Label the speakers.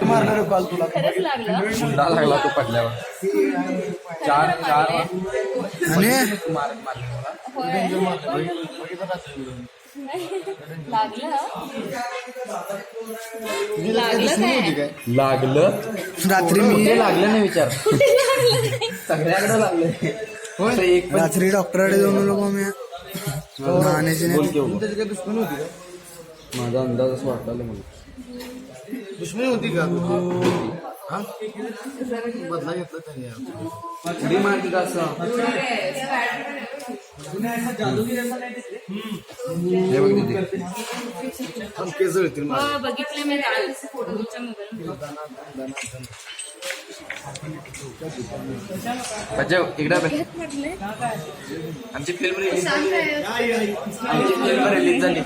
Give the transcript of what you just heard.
Speaker 1: मारणार कॉल तुला
Speaker 2: खरंच लागलं
Speaker 3: मुंडा लागला तो पडल्यावर चार
Speaker 1: आणि
Speaker 2: लागलं काय
Speaker 3: लागलं
Speaker 1: रात्री मी
Speaker 3: ते लागलं नाही विचार सगळ्याकडे लागलं एक
Speaker 1: रात्री डॉक्टरकडे जाऊन लोक मी राहण्याची
Speaker 3: बोल
Speaker 1: नाही
Speaker 3: घेऊ
Speaker 4: त्याची काही दुश्मनी होती का?
Speaker 3: माझा अंदाज असं वाटला मला
Speaker 4: दुश्मनी होती का हा बदला घेतला त्याने
Speaker 3: उडी मारती का असं हे बघ तिथे
Speaker 4: पण केस जळतील मला.
Speaker 2: हो बघितलं मी काल फोटोच्या मोबाईल
Speaker 3: अच्छा इकडे बघ. आमची फिल्म रिलीज झाली